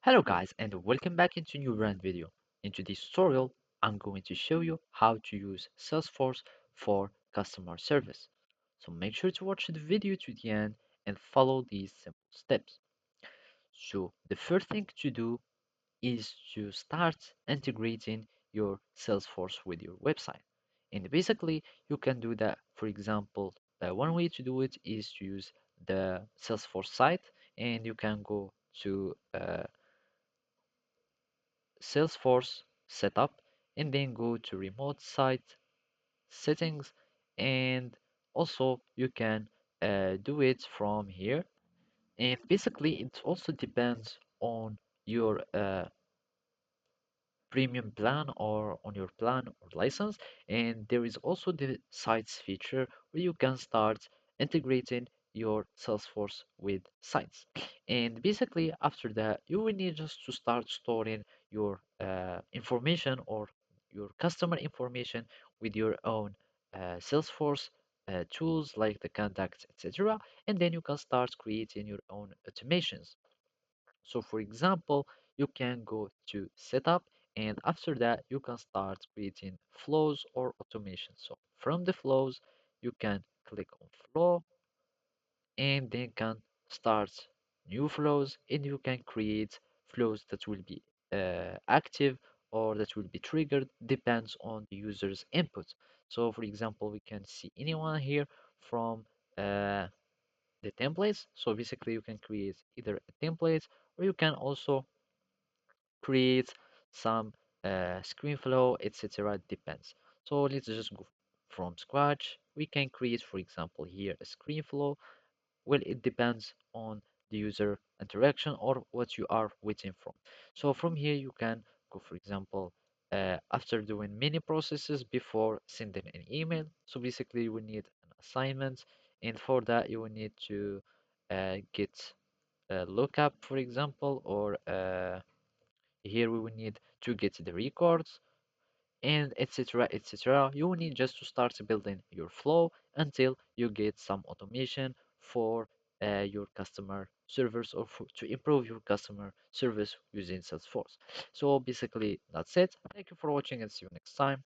Hello guys and welcome back into new brand video. In today's tutorial, I'm going to show you how to use Salesforce for customer service. So make sure to watch the video to the end and follow these simple steps. So the first thing to do is to start integrating your Salesforce with your website. And basically you can do that, for example, one way to do it is to use the Salesforce site and you can go to Salesforce setup and then go to remote site settings and also you can do it from here and basically it also depends on your premium plan or on your plan or license. And there is also the sites feature where you can start integrating your Salesforce with sites. And basically, after that, you will need just to start storing your information or your customer information with your own Salesforce tools like the contacts, etc. And then you can start creating your own automations. So for example, you can go to setup and after that you can start creating flows or automation. So from the flows, you can click on flow and then can start new flows and you can create flows that will be active or that will be triggered depends on the user's input. So for example, we can see anyone here from uh, the templates. So basically you can create either a template or you can also create some screen flow, etc. Depends. So let's just go from scratch. We can create, for example, here a screen flow. Well, it depends on the user interaction or what you are waiting from. So from here, you can go, for example, after doing many processes before sending an email. So basically, you will need an assignment, and for that, you will need to get a lookup, for example, or here we will need to get the records and etc etc. You will need just to start building your flow until you get some automation for your customer service or to improve your customer service using Salesforce. So basically that's it. Thank you for watching and see you next time.